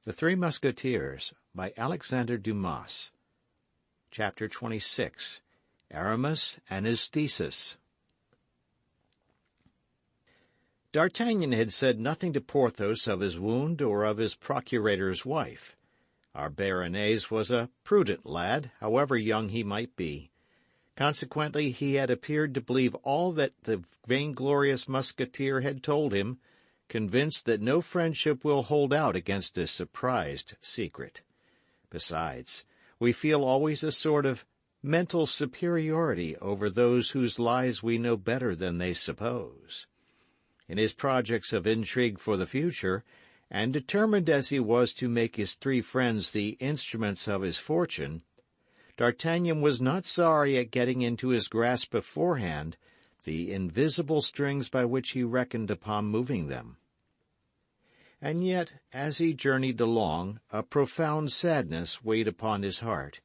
The Three Musketeers, by Alexandre Dumas. Chapter 26. Aramis and his Thesis. D'Artagnan had said nothing to Porthos of his wound or of his procurator's wife. Our Béarnais was a prudent lad, however young he might be. Consequently, he had appeared to believe all that the vainglorious Musketeer had told him, convinced that no friendship will hold out against a surprised secret. Besides, we feel always a sort of mental superiority over those whose lies we know better than they suppose. In his projects of intrigue for the future, and determined as he was to make his three friends the instruments of his fortune, D'Artagnan was not sorry at getting into his grasp beforehand the invisible strings by which he reckoned upon moving them. And yet, as he journeyed along, a profound sadness weighed upon his heart.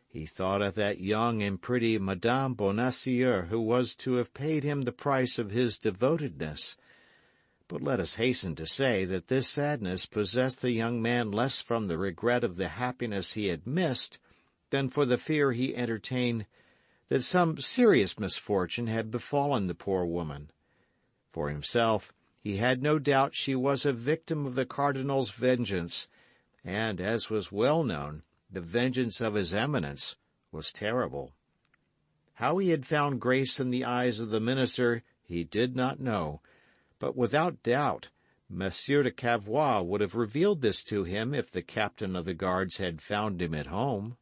He thought of that young and pretty Madame Bonacieux, who was to have paid him the price of his devotedness. But let us hasten to say that this sadness possessed the young man less from the regret of the happiness he had missed than for the fear he entertained that some serious misfortune had befallen the poor woman. For himself, he had no doubt she was a victim of the cardinal's vengeance, and, as was well known, the vengeance of his Eminence was terrible. How he had found grace in the eyes of the minister he did not know, but without doubt Monsieur de Cavois would have revealed this to him if the captain of the guards had found him at home.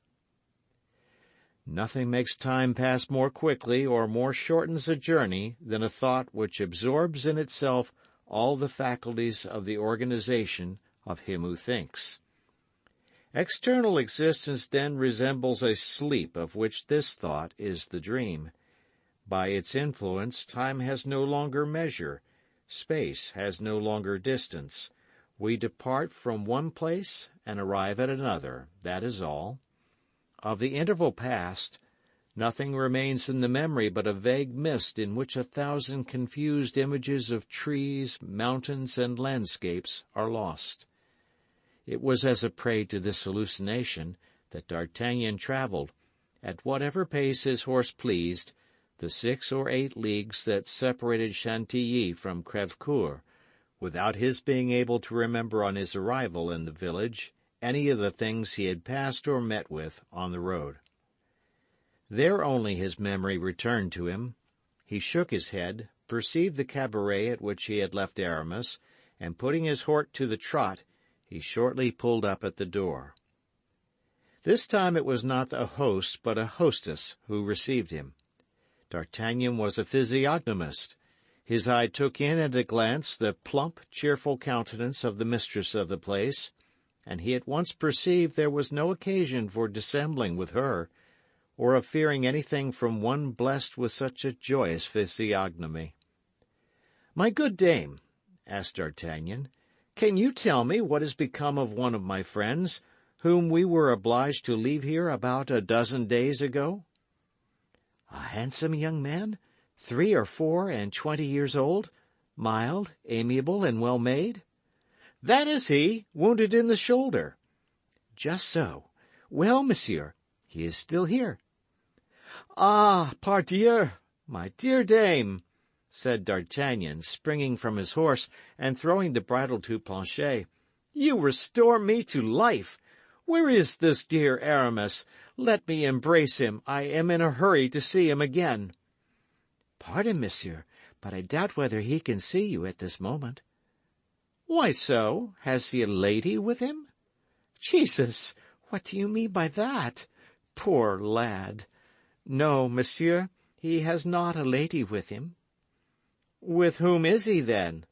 Nothing makes time pass more quickly or more shortens a journey than a thought which absorbs in itself all the faculties of the organization of him who thinks. External existence then resembles a sleep of which this thought is the dream. By its influence, time has no longer measure, space has no longer distance. We depart from one place and arrive at another, that is all. Of the interval past, nothing remains in the memory but a vague mist in which 1,000 confused images of trees, mountains, and landscapes are lost. It was as a prey to this hallucination that D'Artagnan travelled, at whatever pace his horse pleased, the 6 or 8 leagues that separated Chantilly from Crèvecoeur, without his being able to remember on his arrival in the village any of the things he had passed or met with on the road. There only his memory returned to him. He shook his head, perceived the cabaret at which he had left Aramis, and putting his horse to the trot, he shortly pulled up at the door. This time it was not a host but a hostess who received him. D'Artagnan was a physiognomist. His eye took in at a glance the plump, cheerful countenance of the mistress of the place, and he at once perceived there was no occasion for dissembling with her, or of fearing anything from one blessed with such a joyous physiognomy. "My good dame," asked D'Artagnan, "can you tell me what has become of one of my friends, whom we were obliged to leave here about a dozen days ago?" "A handsome young man, 3 or 4 and 20 years old, mild, amiable, and well made?" "That is he, wounded in the shoulder." "Just so. Well, monsieur, he is still here." "Ah, pardieu, my dear dame," said D'Artagnan, springing from his horse and throwing the bridle to Planchet, "you restore me to life. Where is this dear Aramis? Let me embrace him. I am in a hurry to see him again." "Pardon, monsieur, but I doubt whether he can see you at this moment." "Why so? Has he a lady with him?" "Jesus, what do you mean by that? Poor lad! No, monsieur, he has not a lady with him." "With whom is he, then?"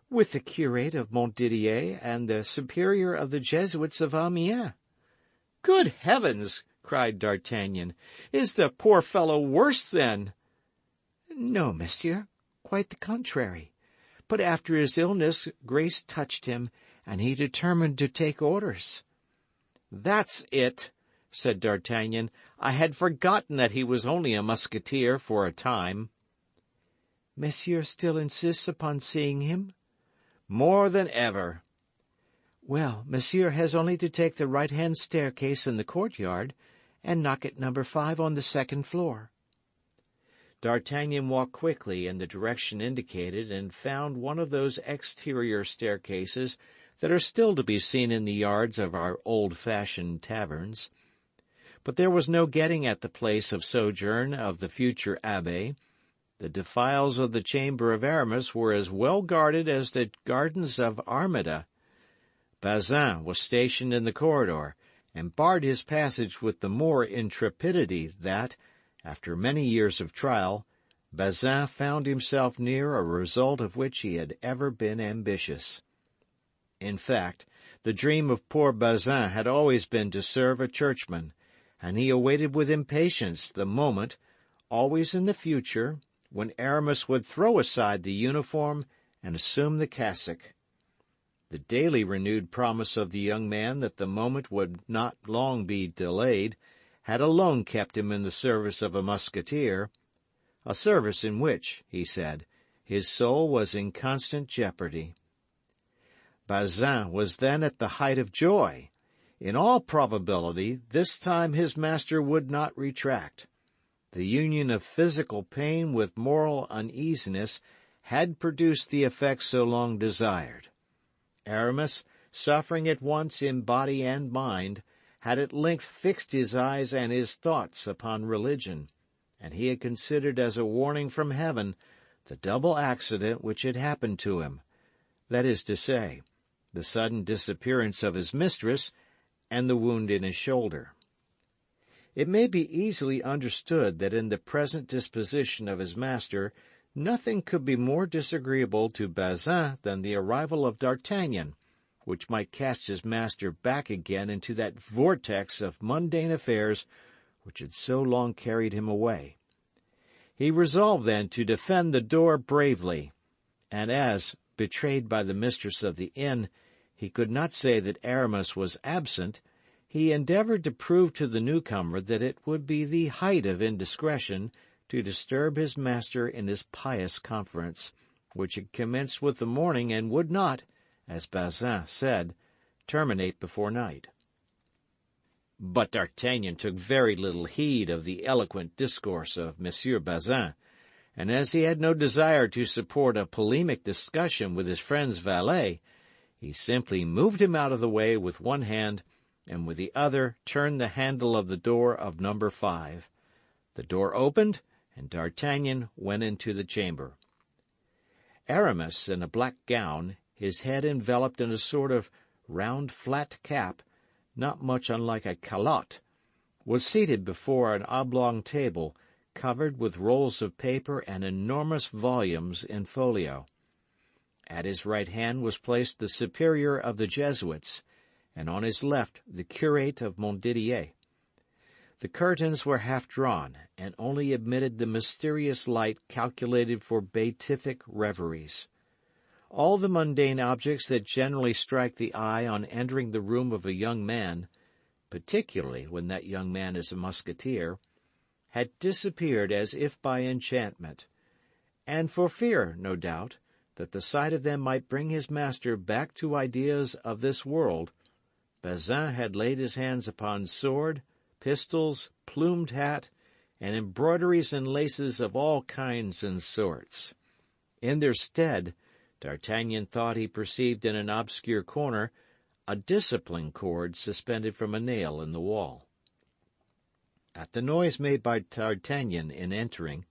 "With the curate of Montdidier and the superior of the Jesuits of Amiens." "Good heavens!" cried D'Artagnan. "Is the poor fellow worse, then?" "No, monsieur, quite the contrary. But after his illness grace touched him, and he determined to take orders." "That's it," said D'Artagnan. "I had forgotten that he was only a musketeer for a time." "Monsieur still insists upon seeing him?" "More than ever." "Well, monsieur has only to take the right-hand staircase in the courtyard, and knock at number 5 on the second floor." D'Artagnan walked quickly in the direction indicated, and found one of those exterior staircases that are still to be seen in the yards of our old-fashioned taverns. But there was no getting at the place of sojourn of the future abbe. The defiles of the chamber of Aramis were as well guarded as the gardens of Armida. Bazin was stationed in the corridor, and barred his passage with the more intrepidity that, after many years of trial, Bazin found himself near a result of which he had ever been ambitious. In fact, the dream of poor Bazin had always been to serve a churchman, and he awaited with impatience the moment, always in the future, when Aramis would throw aside the uniform and assume the cassock. The daily renewed promise of the young man that the moment would not long be delayed had alone kept him in the service of a musketeer, a service in which, he said, his soul was in constant jeopardy. Bazin was then at the height of joy. In all probability, this time his master would not retract. The union of physical pain with moral uneasiness had produced the effect so long desired. Aramis, suffering at once in body and mind, had at length fixed his eyes and his thoughts upon religion, and he had considered as a warning from heaven the double accident which had happened to him, that is to say, the sudden disappearance of his mistress and the wound in his shoulder. It may be easily understood that in the present disposition of his master, nothing could be more disagreeable to Bazin than the arrival of D'Artagnan, which might cast his master back again into that vortex of mundane affairs which had so long carried him away. He resolved then to defend the door bravely, and as, betrayed by the mistress of the inn, he could not say that Aramis was absent, he endeavored to prove to the newcomer that it would be the height of indiscretion to disturb his master in his pious conference, which had commenced with the morning and would not, as Bazin said, terminate before night. But D'Artagnan took very little heed of the eloquent discourse of Monsieur Bazin, and as he had no desire to support a polemic discussion with his friend's valet, he simply moved him out of the way with one hand, and with the other turned the handle of the door of number 5. The door opened, and D'Artagnan went into the chamber. Aramis, in a black gown, his head enveloped in a sort of round flat cap, not much unlike a calotte, was seated before an oblong table covered with rolls of paper and enormous volumes in folio. At his right hand was placed the superior of the Jesuits, and on his left the curate of Montdidier. The curtains were half drawn, and only admitted the mysterious light calculated for beatific reveries. All the mundane objects that generally strike the eye on entering the room of a young man, particularly when that young man is a musketeer, had disappeared as if by enchantment, and for fear, no doubt, that the sight of them might bring his master back to ideas of this world, Bazin had laid his hands upon sword, pistols, plumed hat, and embroideries and laces of all kinds and sorts. In their stead, D'Artagnan thought he perceived in an obscure corner a discipline cord suspended from a nail in the wall. At the noise made by D'Artagnan in entering,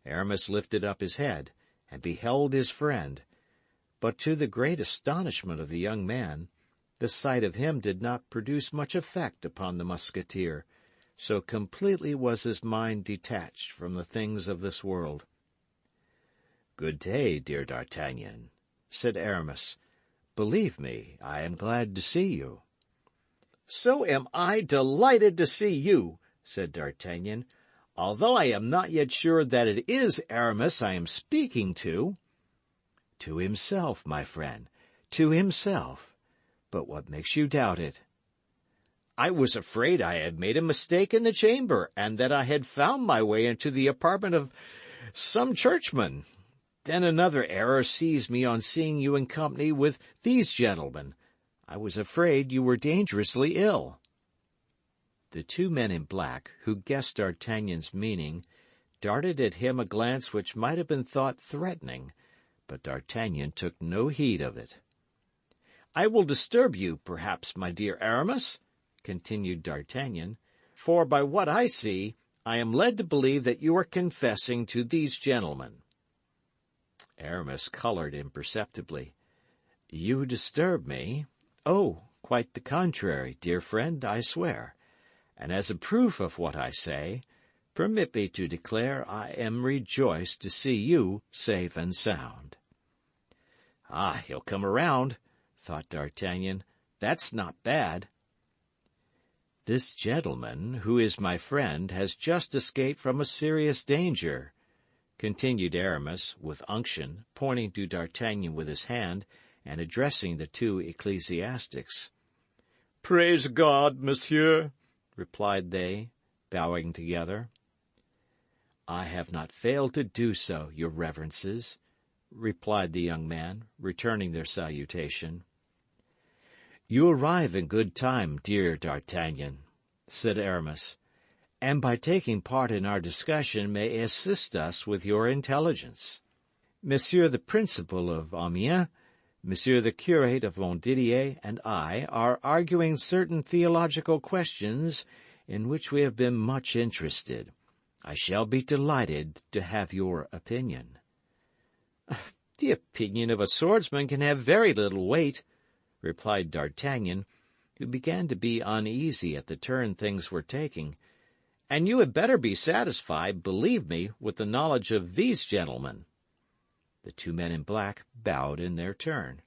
Aramis lifted up his head and beheld his friend, but to the great astonishment of the young man, the sight of him did not produce much effect upon the musketeer, so completely was his mind detached from the things of this world. "Good day, dear D'Artagnan," said Aramis. "Believe me, I am glad to see you." "So am I delighted to see you," said D'Artagnan, "although I am not yet sure that it is Aramis I am speaking to." "To himself, my friend, to himself. But what makes you doubt it?" "I was afraid I had made a mistake in the chamber, and that I had found my way into the apartment of some churchman. Then another error seized me on seeing you in company with these gentlemen. I was afraid you were dangerously ill." The two men in black, who guessed D'Artagnan's meaning, darted at him a glance which might have been thought threatening, but D'Artagnan took no heed of it. "I will disturb you, perhaps, my dear Aramis," continued D'Artagnan, "for by what I see, I am led to believe that you are confessing to these gentlemen." Aramis coloured imperceptibly. "You disturb me? Oh, quite the contrary, dear friend, I swear. And as a proof of what I say, permit me to declare I am rejoiced to see you safe and sound." "Ah, he'll come around," thought D'Artagnan. "That's not bad." "This gentleman, who is my friend, has just escaped from a serious danger," continued Aramis, with unction, pointing to D'Artagnan with his hand, and addressing the two ecclesiastics. "Praise God, monsieur," replied they, bowing together. "I have not failed to do so, your reverences," replied the young man, returning their salutation. "You arrive in good time, dear D'Artagnan," said Aramis, "and by taking part in our discussion may assist us with your intelligence. Monsieur the Principal of Amiens, Monsieur the Curate of Montdidier, and I are arguing certain theological questions in which we have been much interested. I shall be delighted to have your opinion." "The opinion of a swordsman can have very little weight," replied D'Artagnan, who began to be uneasy at the turn things were taking. "And you had better be satisfied, believe me, with the knowledge of these gentlemen." The two men in black bowed in their turn.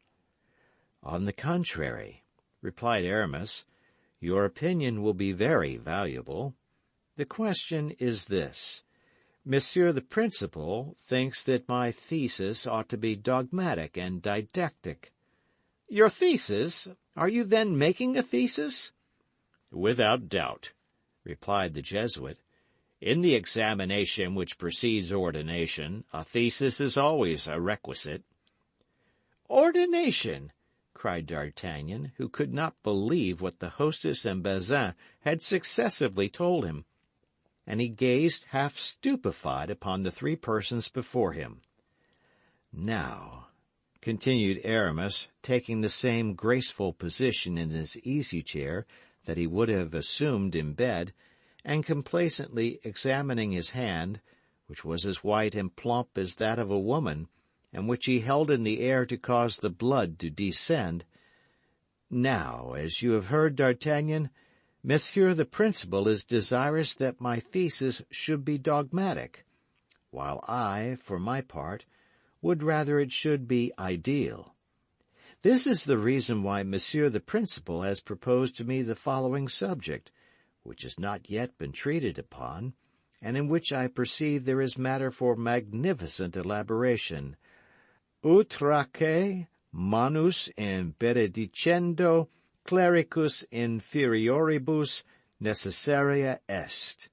"On the contrary," replied Aramis, "your opinion will be very valuable. The question is this. Monsieur the Principal thinks that my thesis ought to be dogmatic and didactic." "Your thesis? Are you then making a thesis?" "Without doubt," replied the Jesuit. "In the examination which precedes ordination, a thesis is always a requisite." "Ordination!" cried D'Artagnan, who could not believe what the hostess and Bazin had successively told him, and he gazed half stupefied upon the three persons before him. "Now," continued Aramis, taking the same graceful position in his easy-chair that he would have assumed in bed, and complacently examining his hand, which was as white and plump as that of a woman, and which he held in the air to cause the blood to descend, "now, as you have heard, D'Artagnan, Monsieur the Principal is desirous that my thesis should be dogmatic, while I, for my part, would rather it should be ideal. This is the reason why Monsieur the Principal has proposed to me the following subject, which has not yet been treated upon, and in which I perceive there is matter for magnificent elaboration. Utraque manus in benedicendo clericus inferioribus necessaria est."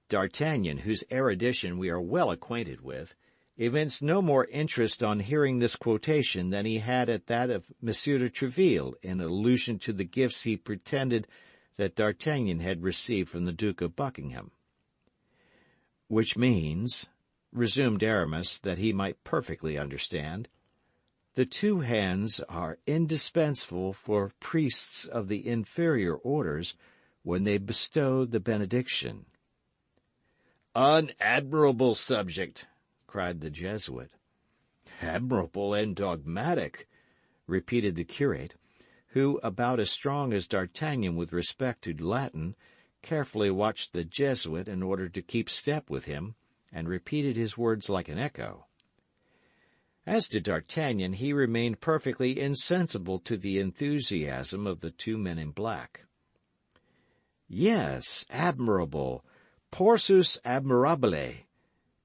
D'Artagnan, whose erudition we are well acquainted with, evinced no more interest on hearing this quotation than he had at that of Monsieur de Tréville in allusion to the gifts he pretended that D'Artagnan had received from the Duke of Buckingham. "Which means," resumed Aramis, that he might perfectly understand, "the two hands are indispensable for priests of the inferior orders when they bestow the benediction." "An admirable subject!" cried the Jesuit. "Admirable and dogmatic," repeated the curate, who, about as strong as D'Artagnan with respect to Latin, carefully watched the Jesuit in order to keep step with him, and repeated his words like an echo. As to D'Artagnan, he remained perfectly insensible to the enthusiasm of the two men in black. "Yes, admirable, porsus admirabile,"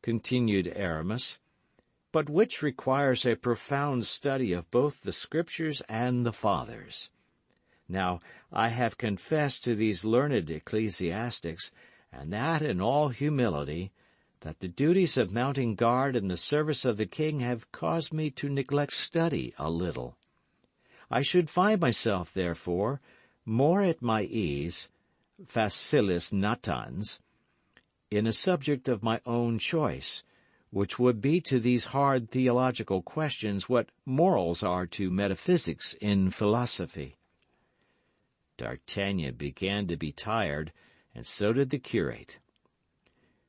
continued Aramis, "but which requires a profound study of both the Scriptures and the Fathers. Now, I have confessed to these learned ecclesiastics, and that in all humility, that the duties of mounting guard in the service of the king have caused me to neglect study a little. I should find myself, therefore, more at my ease, facilis natans, in a subject of my own choice, which would be to these hard theological questions what morals are to metaphysics in philosophy. D'Artagnan began to be tired, and so did the curate.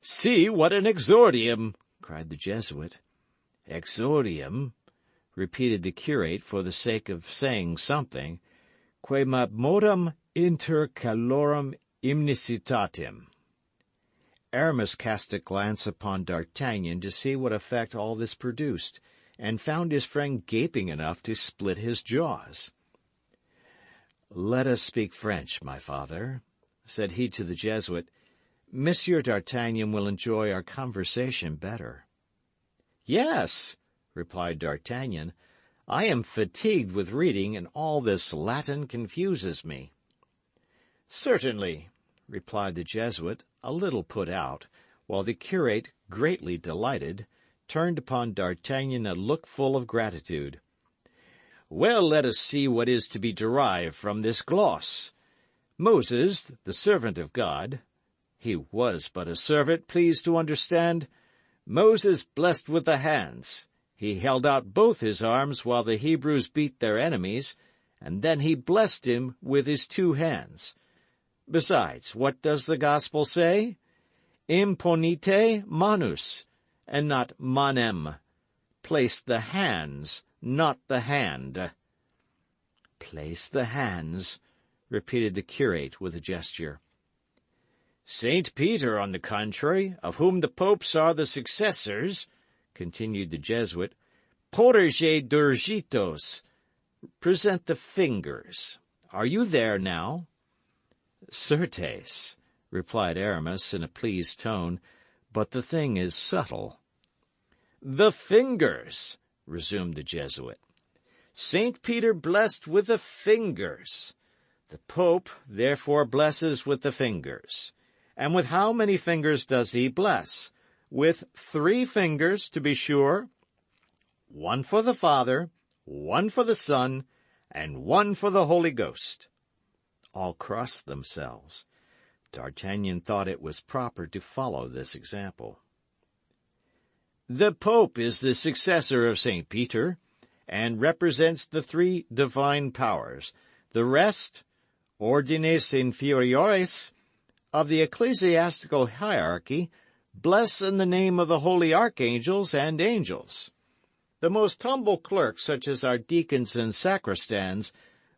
"See what an exordium!" cried the Jesuit. "Exordium," repeated the curate for the sake of saying something, "quemadmodum inter calorem imnicitatem." Aramis cast a glance upon D'Artagnan to see what effect all this produced, and found his friend gaping enough to split his jaws. "Let us speak French, my father," said he to the Jesuit. "Monsieur d'Artagnan will enjoy our conversation better." "Yes," replied D'Artagnan, "I am fatigued with reading, and all this Latin confuses me." "Certainly," replied the Jesuit, a little put out, while the curate, greatly delighted, turned upon D'Artagnan a look full of gratitude. "Well, let us see what is to be derived from this gloss. Moses, the servant of God, he was but a servant, please to understand. Moses blessed with the hands. He held out both his arms while the Hebrews beat their enemies, and then he blessed him with his two hands. Besides, what does the Gospel say? Imponite manus, and not manem. Place the hands, not the hand. Place the hands, repeated the curate with a gesture. Saint Peter, on the contrary, of whom the popes are the successors, continued the Jesuit, porge durgitos, present the fingers. Are you there now? Certes, replied Aramis in a pleased tone, but the thing is subtle. The fingers, resumed the Jesuit. Saint Peter blessed with the fingers. The Pope therefore blesses with the fingers. And with how many fingers does he bless? With 3 fingers, to be sure. 1 for the Father, 1 for the Son, and 1 for the Holy Ghost. All crossed themselves. D'Artagnan thought it was proper to follow this example. The Pope is the successor of St. Peter, and represents the 3 divine powers. The rest, ordines inferiores, of the ecclesiastical hierarchy, bless in the name of the holy archangels and angels. The most humble clerks, such as our deacons and sacristans,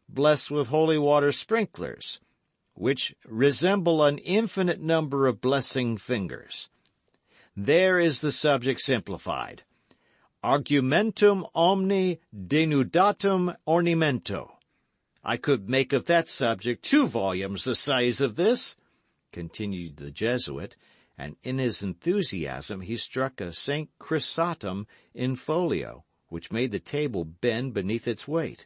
bless with holy water sprinklers, which resemble an infinite number of blessing fingers. There is the subject simplified. Argumentum omni denudatum ornamento. I could make of that subject 2 volumes the size of this, continued the Jesuit, and in his enthusiasm he struck a St. Chrysostom in folio, which made the table bend beneath its weight.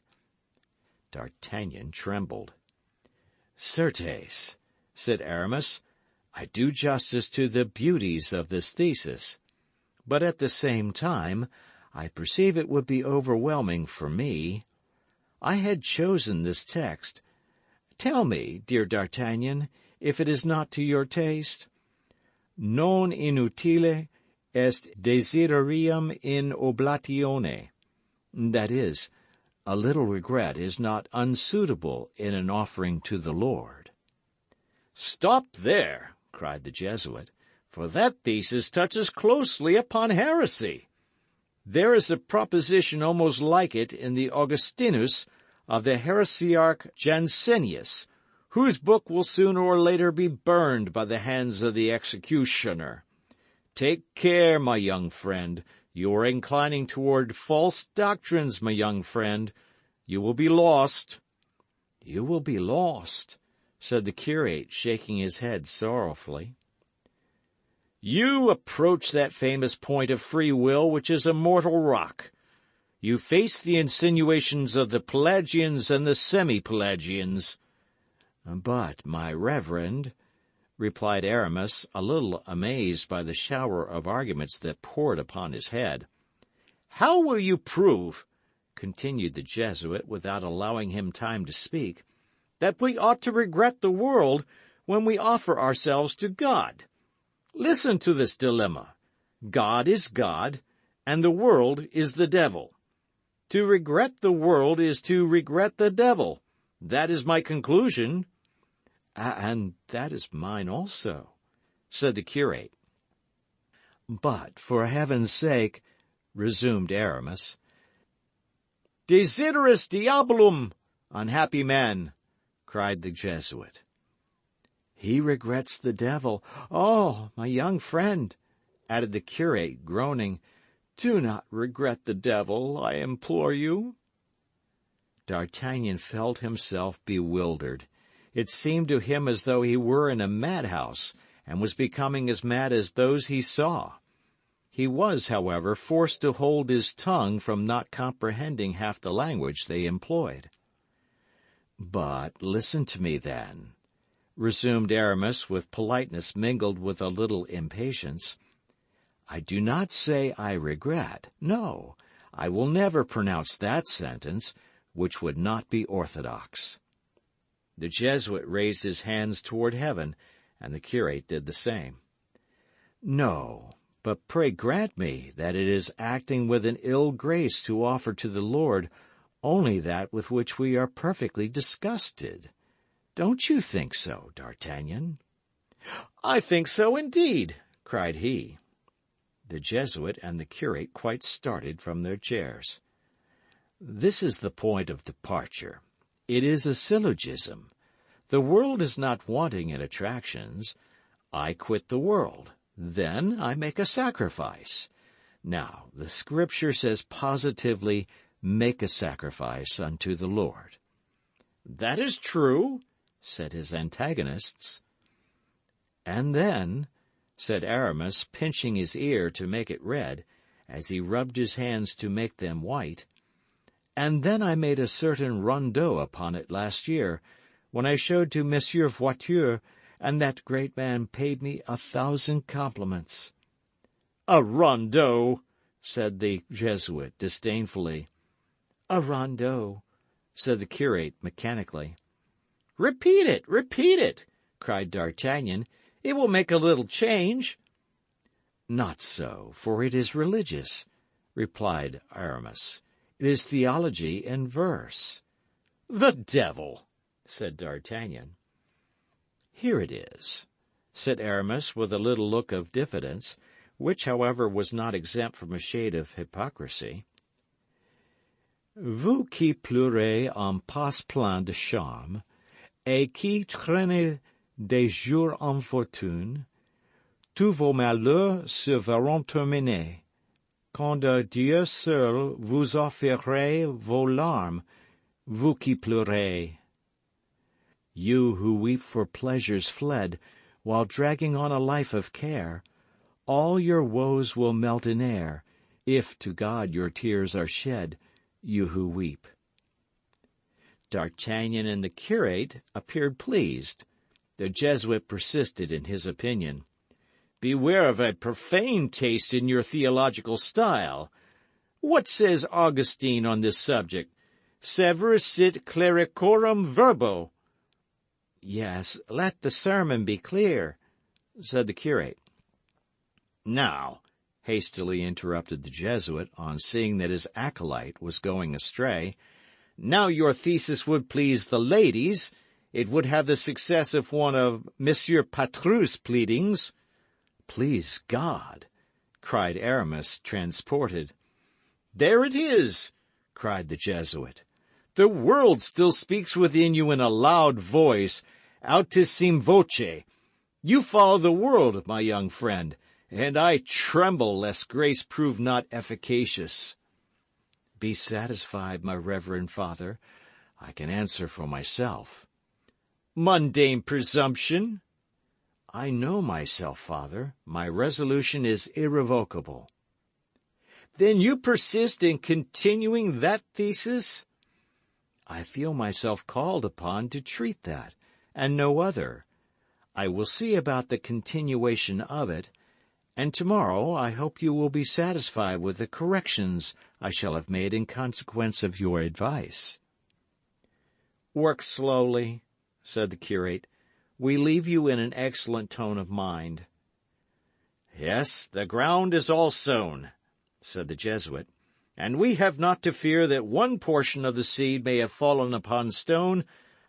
D'Artagnan trembled. Certes, said Aramis, I do justice to the beauties of this thesis, but at the same time I perceive it would be overwhelming for me. I had chosen this text. Tell me, dear D'Artagnan, if it is not to your taste. Non inutile est desiderium in oblatione. That is, a little regret is not unsuitable in an offering to the Lord. Stop there, cried the Jesuit, for that thesis touches closely upon heresy. There is a proposition almost like it in the Augustinus of the heresiarch Jansenius, whose book will sooner or later be burned by the hands of the executioner. Take care, my young friend. You are inclining toward false doctrines, my young friend. You will be lost. You will be lost, said the curate, shaking his head sorrowfully. You approach that famous point of free will which is a mortal rock. You face the insinuations of the Pelagians and the semi-Pelagians. But, my reverend, replied Aramis, a little amazed by the shower of arguments that poured upon his head, how will you prove, continued the Jesuit without allowing him time to speak, that we ought to regret the world when we offer ourselves to God. Listen to this dilemma. God is God, and the world is the devil. To regret the world is to regret the devil. That is my conclusion. And that is mine also, said the curate. But, for heaven's sake, resumed Aramis, Desideris diabolum, unhappy man, cried the Jesuit. He regrets the devil. Oh, my young friend, added the curate, groaning, do not regret the devil, I implore you. D'Artagnan felt himself bewildered. It seemed to him as though he were in a madhouse, and was becoming as mad as those he saw. He was, however, forced to hold his tongue from not comprehending half the language they employed. But listen to me, then, resumed Aramis with politeness mingled with a little impatience. I do not say I regret. No, I will never pronounce that sentence, which would not be orthodox. The Jesuit raised his hands toward heaven, and the curate did the same. No, but pray grant me that it is acting with an ill grace to offer to the Lord only that with which we are perfectly disgusted. Don't you think so, D'Artagnan? I think so indeed, cried he. The Jesuit and the curate quite started from their chairs. This is the point of departure. It is a syllogism. The world is not wanting in attractions. I quit the world. Then I make a sacrifice. Now, the Scripture says positively, make a sacrifice unto the Lord. That is true, said his antagonists. And then, said Aramis, pinching his ear to make it red, as he rubbed his hands to make them white, and then I made a certain rondeau upon it last year, when I showed to Monsieur Voiture, and that great man paid me 1,000 compliments. A rondeau, said the Jesuit disdainfully. A rondeau, said the curate mechanically. Repeat it, cried D'Artagnan. It will make a little change. Not so, for it is religious, replied Aramis. It is theology in verse. The devil, said D'Artagnan. Here it is, said Aramis with a little look of diffidence, which, however, was not exempt from a shade of hypocrisy. Vous qui pleurez en passe plein de charme, et qui traînez des jours en fortune, tous vos malheurs se verront terminés, quand Dieu seul vous offrira vos larmes, vous qui pleurez. You who weep for pleasures fled, while dragging on a life of care, all your woes will melt in air, if to God your tears are shed, you who weep. D'Artagnan and the curate appeared pleased. The Jesuit persisted in his opinion. Beware of a profane taste in your theological style. What says Augustine on this subject? Sever sit clericorum verbo. Yes, let the sermon be clear, said the curate. Now, hastily interrupted the Jesuit, on seeing that his acolyte was going astray, now your thesis would please the ladies. It would have the success of one of Monsieur Patru's pleadings. Please God, cried Aramis, transported. There it is, cried the Jesuit. The world still speaks within you in a loud voice, altissime voce. You follow the world, my young friend, and I tremble lest grace prove not efficacious. Be satisfied, my reverend father. I can answer for myself. Mundane presumption! I know myself, father. My resolution is irrevocable. Then you persist in continuing that thesis? I feel myself called upon to treat that, and no other. I will see about the continuation of it, And tomorrow I hope you will be satisfied with the corrections I shall have made in consequence of your advice." "Work slowly," said the curate. "We leave you in an excellent tone of mind." "Yes, the ground is all sown," said the Jesuit, "and we have not to fear that one portion of the seed may have fallen upon stone,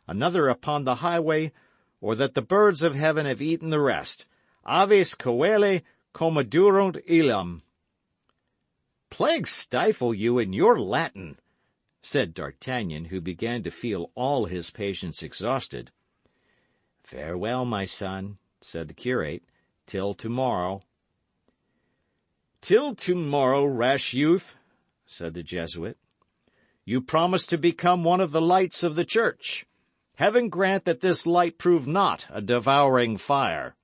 another upon the highway, or that the birds of heaven have eaten the rest. Aves coeli comedurunt illam." "Plague stifle you in your Latin," said D'Artagnan, who began to feel all his patience exhausted. "Farewell, my son," said the curate, "till tomorrow." "Till tomorrow, rash youth," said the Jesuit. "You promised to become one of the lights of the church. Heaven grant that this light prove not a devouring fire."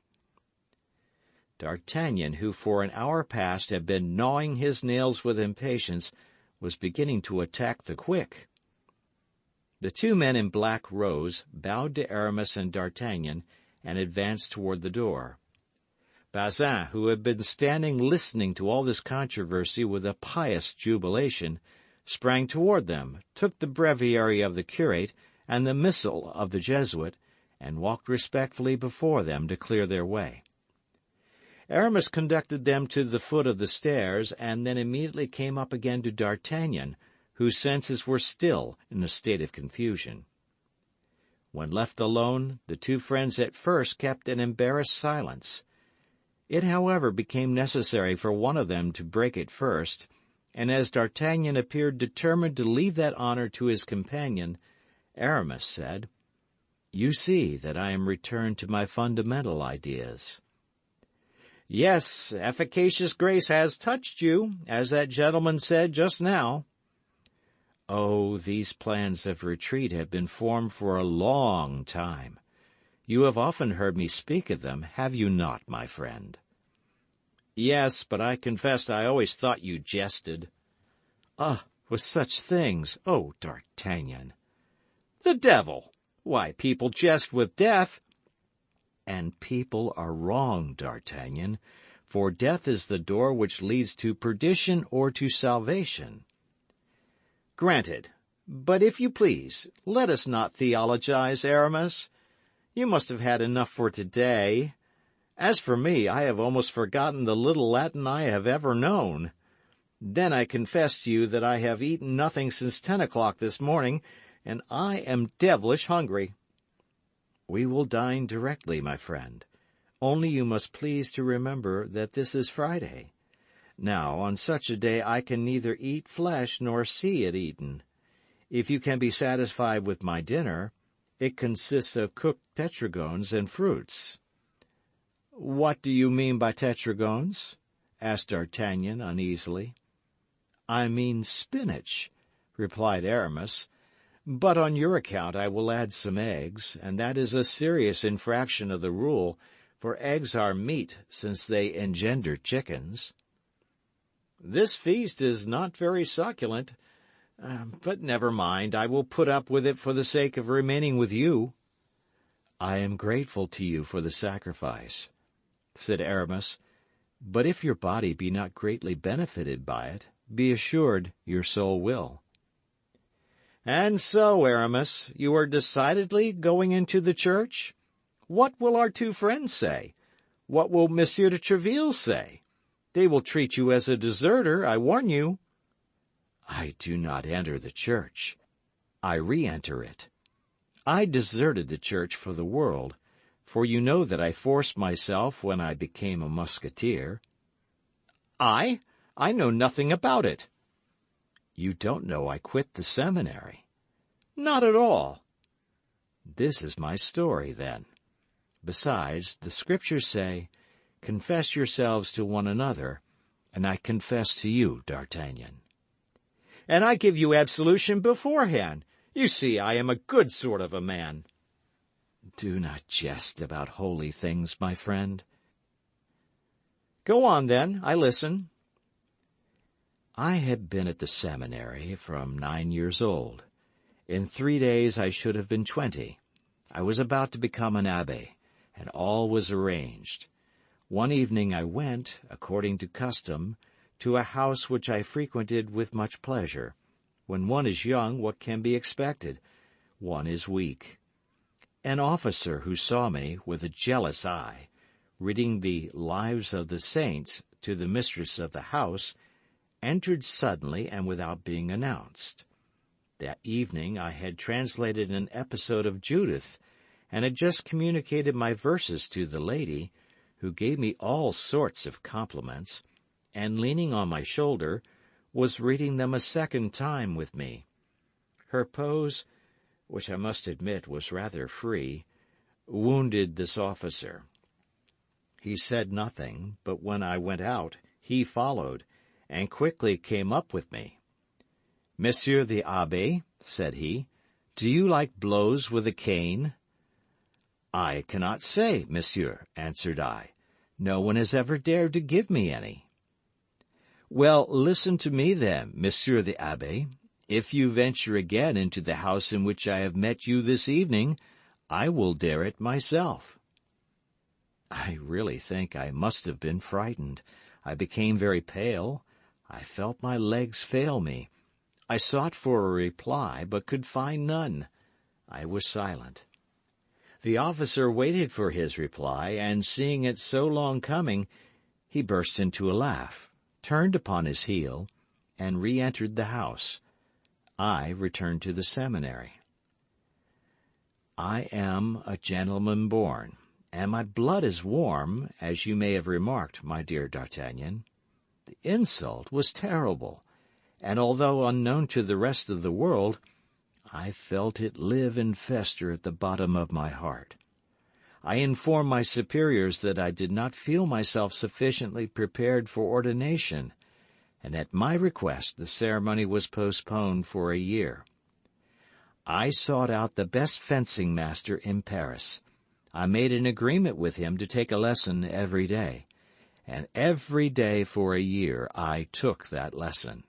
D'Artagnan, who for an hour past had been gnawing his nails with impatience, was beginning to attack the quick. The two men in black rose, bowed to Aramis and D'Artagnan, and advanced toward the door. Bazin, who had been standing listening to all this controversy with a pious jubilation, sprang toward them, took the breviary of the curate and the missal of the Jesuit, and walked respectfully before them to clear their way. Aramis conducted them to the foot of the stairs, and then immediately came up again to D'Artagnan, whose senses were still in a state of confusion. When left alone, the two friends at first kept an embarrassed silence. It, however, became necessary for one of them to break it first, and as D'Artagnan appeared determined to leave that honour to his companion, Aramis said, "You see that I am returned to my fundamental ideas." "Yes, efficacious grace has touched you, as that gentleman said just now." "Oh, these plans of retreat have been formed for a long time. You have often heard me speak of them, have you not, my friend?" "Yes, but I confess I always thought you jested." "Ah, with such things! Oh, D'Artagnan!" "The devil! Why, people jest with death." "And people are wrong, D'Artagnan, for death is the door which leads to perdition or to salvation." "Granted. But if you please, let us not theologize, Aramis. You must have had enough for today. As for me, I have almost forgotten the little Latin I have ever known. Then I confess to you that I have eaten nothing since 10 o'clock this morning, and I am devilish hungry." "We will dine directly, my friend. Only you must please to remember that this is Friday. Now, on such a day I can neither eat flesh nor see it eaten. If you can be satisfied with my dinner, it consists of cooked tetragones and fruits." "What do you mean by tetragones?" asked D'Artagnan uneasily. "I mean spinach," replied Aramis. "But on your account I will add some eggs, and that is a serious infraction of the rule, for eggs are meat since they engender chickens." "This feast is not very succulent. But never mind, I will put up with it for the sake of remaining with you." "I am grateful to you for the sacrifice," said Aramis, "but if your body be not greatly benefited by it, be assured your soul will." "And so, Aramis, you are decidedly going into the church? What will our two friends say? What will Monsieur de Tréville say? They will treat you as a deserter, I warn you." "I do not enter the church. I re-enter it. I deserted the church for the world, for you know that I forced myself when I became a musketeer." "I know nothing about it." "You don't know I quit the seminary." "Not at all." "This is my story, then. Besides, the Scriptures say, 'Confess yourselves to one another,' and I confess to you, D'Artagnan." "And I give you absolution beforehand. You see, I am a good sort of a man." "Do not jest about holy things, my friend." "Go on, then. I listen." "I had been at the seminary from 9 years old. In 3 days I should have been 20. I was about to become an abbé, and all was arranged. One evening I went, according to custom, to a house which I frequented with much pleasure. When one is young, what can be expected? One is weak. An officer who saw me with a jealous eye, reading the lives of the saints to the mistress of the house, entered suddenly and without being announced. That evening I had translated an episode of Judith, and had just communicated my verses to the lady, who gave me all sorts of compliments, and leaning on my shoulder, was reading them a second time with me. Her pose, which I must admit was rather free, wounded this officer. He said nothing, but when I went out, he followed, and quickly came up with me. "Monsieur the Abbé," said he, "do you like blows with a cane?" "I cannot say, monsieur," answered I. "No one has ever dared to give me any." "Well, listen to me then, Monsieur the Abbé. If you venture again into the house in which I have met you this evening, I will dare it myself." I really think I must have been frightened. I became very pale. I felt my legs fail me. I sought for a reply, but could find none. I was silent. The officer waited for his reply, and seeing it so long coming, he burst into a laugh, turned upon his heel, and re-entered the house. I returned to the seminary. I am a gentleman born, and my blood is warm, as you may have remarked, my dear D'Artagnan. The insult was terrible, and although unknown to the rest of the world, I felt it live and fester at the bottom of my heart. I informed my superiors that I did not feel myself sufficiently prepared for ordination, and at my request the ceremony was postponed for a year. I sought out the best fencing master in Paris. I made an agreement with him to take a lesson every day, and every day for a year I took that lesson.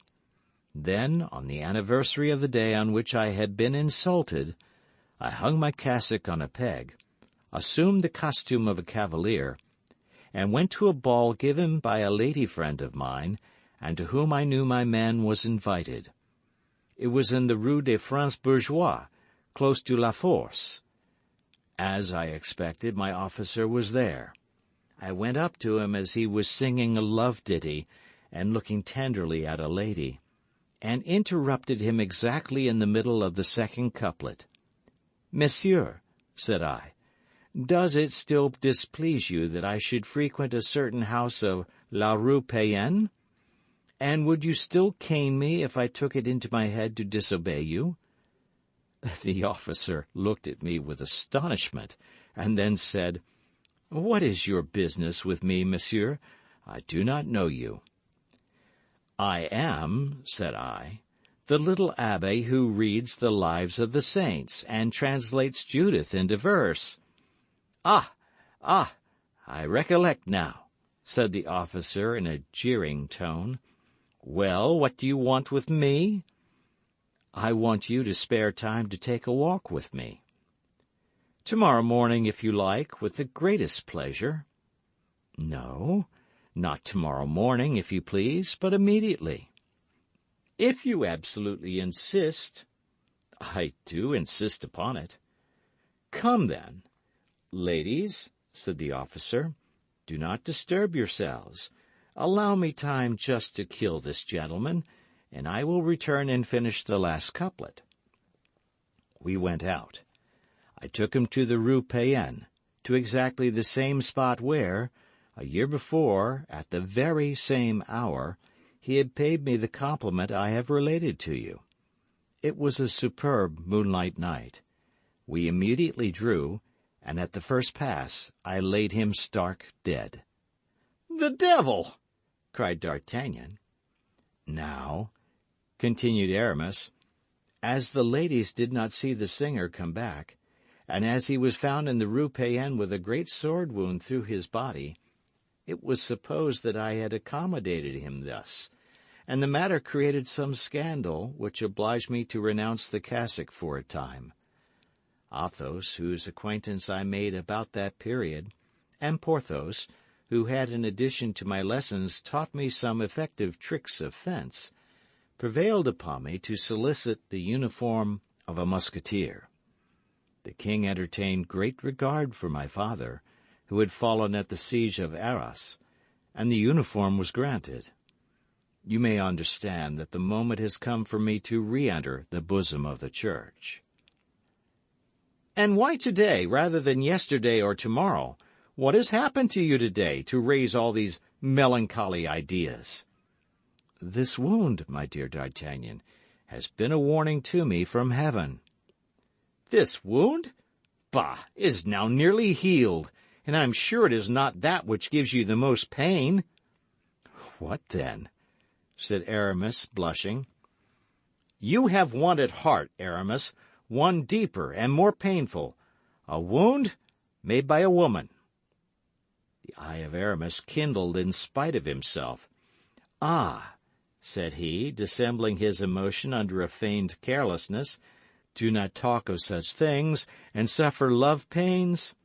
Then, on the anniversary of the day on which I had been insulted, I hung my cassock on a peg, assumed the costume of a cavalier, and went to a ball given by a lady friend of mine, and to whom I knew my man was invited. It was in the Rue des Francs Bourgeois, close to La Force. As I expected, my officer was there. I went up to him as he was singing a love ditty and looking tenderly at a lady, and interrupted him exactly in the middle of the second couplet. "Monsieur," said I, "does it still displease you that I should frequent a certain house of La Rue Payenne? And would you still cane me if I took it into my head to disobey you?" The officer looked at me with astonishment, and then said, "What is your business with me, monsieur? I do not know you." "I am," said I, "the little abbé who reads the lives of the saints and translates Judith into verse." Ah, I recollect now," said the officer in a jeering tone. "Well, what do you want with me?" "I want you to spare time to take a walk with me." "Tomorrow morning, if you like, with the greatest pleasure." "No, not tomorrow morning, if you please, but immediately." "If you absolutely insist." "I do insist upon it." "Come, then. Ladies," said the officer, "do not disturb yourselves. Allow me time just to kill this gentleman, and I will return and finish the last couplet." We went out. I took him to the Rue Payenne, to exactly the same spot where, a year before, at the very same hour, he had paid me the compliment I have related to you. It was a superb moonlight night. We immediately drew, and at the first pass I laid him stark dead. "The devil!" cried D'Artagnan. "Now," continued Aramis, "as the ladies did not see the singer come back, and as he was found in the Rue Payenne with a great sword wound through his body, it was supposed that I had accommodated him thus, and the matter created some scandal which obliged me to renounce the cassock for a time. Athos, whose acquaintance I made about that period, and Porthos, who had in addition to my lessons taught me some effective tricks of fence, prevailed upon me to solicit the uniform of a musketeer. The king entertained great regard for my father, who had fallen at the siege of Arras, and the uniform was granted. You may understand that the moment has come for me to re-enter the bosom of the Church. And why today, rather than yesterday or tomorrow? What has happened to you today to raise all these melancholy ideas? This wound, my dear D'Artagnan, has been a warning to me from heaven. This wound? Bah, it is now nearly healed, and I am sure it is not that which gives you the most pain. What then? Said Aramis, blushing. You have one at heart, Aramis, one deeper and more painful, a wound made by a woman. The eye of Aramis kindled in spite of himself. Ah, said he, dissembling his emotion under a feigned carelessness, do not talk of such things, and suffer love pains.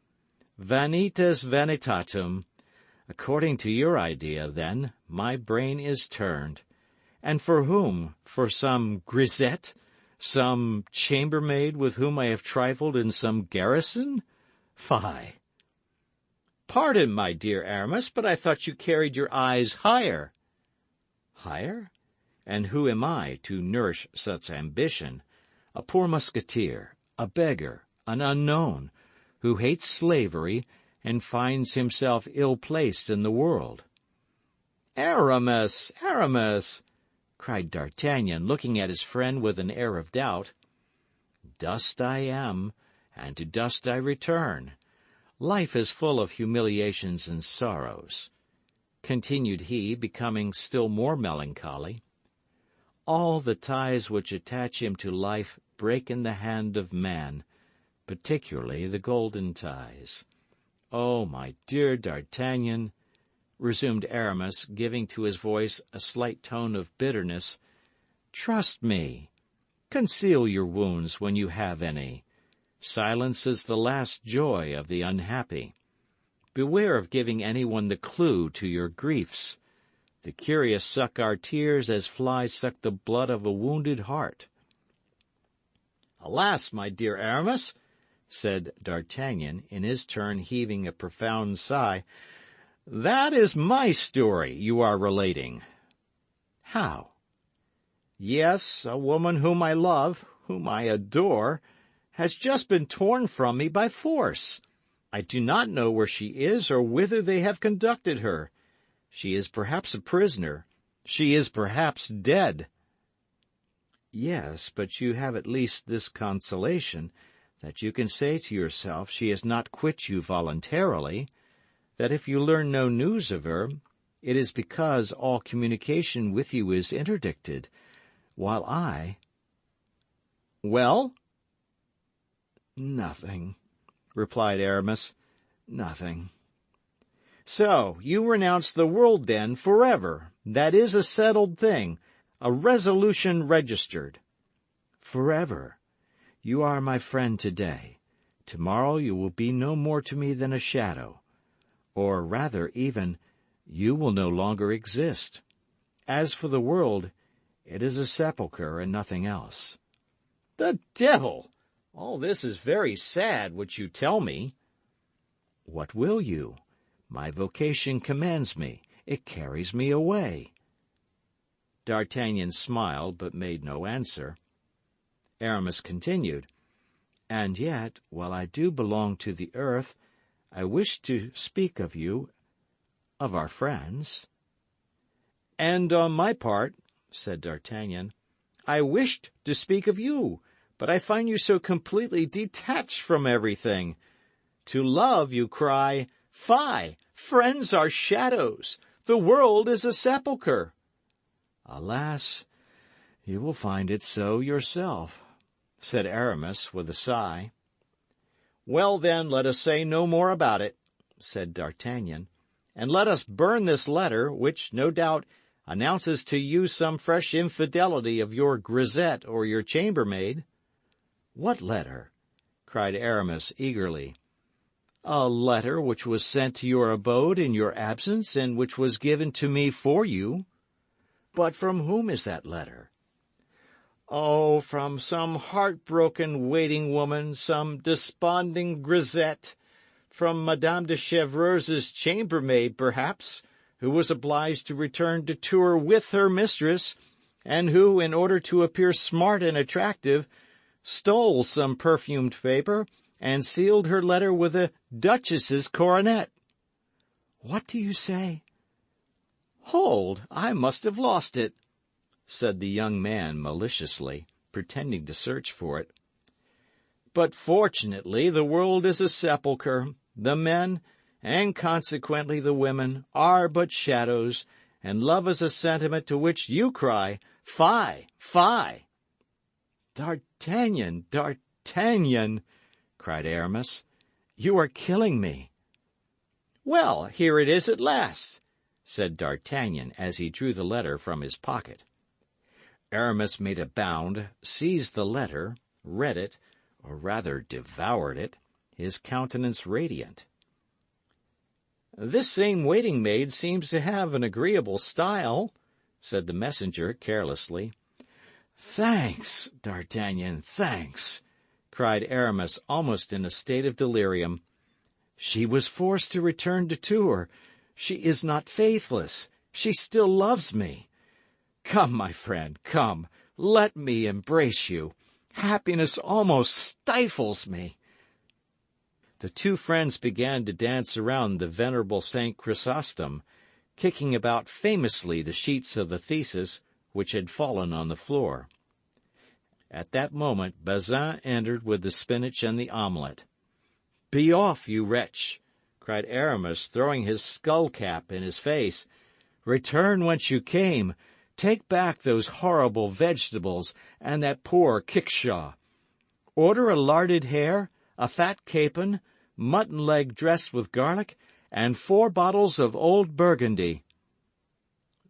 Vanitas vanitatum. According to your idea, then, my brain is turned. And for whom? For some grisette? Some chambermaid with whom I have trifled in some garrison? Fie! Pardon, my dear Aramis, but I thought you carried your eyes higher. Higher? And who am I to nourish such ambition? A poor musketeer, a beggar, an unknown, who hates slavery and finds himself ill-placed in the world. Aramis, Aramis! Cried D'Artagnan, looking at his friend with an air of doubt. Dust I am, and to dust I return. Life is full of humiliations and sorrows, continued he, becoming still more melancholy. All the ties which attach him to life break in the hand of man, particularly the golden ties. Oh, my dear D'Artagnan, resumed Aramis, giving to his voice a slight tone of bitterness, trust me. Conceal your wounds when you have any. Silence is the last joy of the unhappy. Beware of giving anyone the clue to your griefs. The curious suck our tears as flies suck the blood of a wounded heart. Alas, my dear Aramis, said D'Artagnan, in his turn heaving a profound sigh, that is my story you are relating. How? Yes, a woman whom I love, whom I adore, has just been torn from me by force. I do not know where she is or whither they have conducted her. She is perhaps a prisoner. She is perhaps dead. Yes, but you have at least this consolation, that you can say to yourself she has not quit you voluntarily, that if you learn no news of her, it is because all communication with you is interdicted, while I— Well? Nothing, replied Aramis. Nothing. So, you renounce the world, then, forever. That is a settled thing, a resolution registered. Forever. You are my friend today. Tomorrow you will be no more to me than a shadow. Or rather, even, you will no longer exist. As for the world, it is a sepulchre and nothing else. The devil! All this is very sad, which you tell me. What will you? My vocation commands me. It carries me away. D'Artagnan smiled, but made no answer. Aramis continued, And yet, while I do belong to the earth, I wish to speak of you, of our friends. And on my part, said D'Artagnan, I wished to speak of you, but I find you so completely detached from everything. To love, you cry, Fie! Friends are shadows. The world is a sepulchre. Alas, you will find it so yourself, said Aramis with a sigh. Well, then, let us say no more about it, said D'Artagnan, and let us burn this letter, which, no doubt, announces to you some fresh infidelity of your grisette or your chambermaid. What letter? Cried Aramis eagerly. A letter which was sent to your abode in your absence, and which was given to me for you. But from whom is that letter? Oh, from some heartbroken waiting woman, some desponding grisette, from Madame de Chevreuse's chambermaid, perhaps, who was obliged to return to Tours with her mistress, and who, in order to appear smart and attractive, stole some perfumed paper and sealed her letter with a duchess's coronet. What do you say? Hold, I must have lost it, said the young man maliciously, pretending to search for it. But fortunately the world is a sepulchre. The men, and consequently the women, are but shadows, and love is a sentiment to which you cry, Fie, fie! D'Artagnan, D'Artagnan, cried Aramis, you are killing me. Well, here it is at last, said D'Artagnan as he drew the letter from his pocket. Aramis made a bound, seized the letter, read it, or rather devoured it, his countenance radiant. This same waiting-maid seems to have an agreeable style, said the messenger carelessly. Thanks, D'Artagnan, thanks, cried Aramis, almost in a state of delirium. She was forced to return to Tours. She is not faithless. She still loves me. Come, my friend, come, let me embrace you. Happiness almost stifles me. The two friends began to dance around the venerable St. Chrysostom, kicking about famously the sheets of the thesis which had fallen on the floor. At that moment Bazin entered with the spinach and the omelette. "Be off, you wretch!" cried Aramis, throwing his skull-cap in his face. "Return whence you came. Take back those horrible vegetables and that poor kickshaw. Order a larded hare, a fat capon, mutton leg dressed with garlic, and 4 bottles of old Burgundy."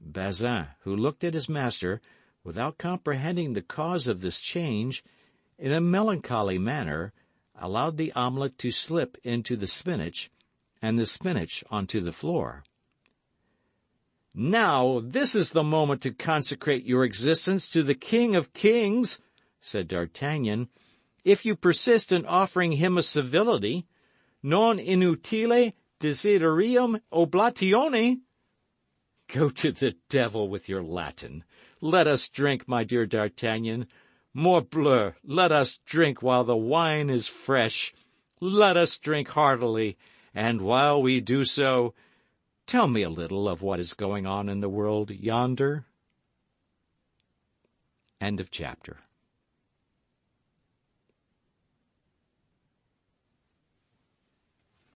Bazin, who looked at his master, without comprehending the cause of this change, in a melancholy manner, allowed the omelette to slip into the spinach, and the spinach onto the floor. "Now, this is the moment to consecrate your existence to the King of Kings," said D'Artagnan. "If you persist in offering him a civility, non inutile desiderium oblatione." "Go to the devil with your Latin. Let us drink, my dear D'Artagnan. Morbleu, let us drink while the wine is fresh. Let us drink heartily, and while we do so, tell me a little of what is going on in the world yonder." End of chapter.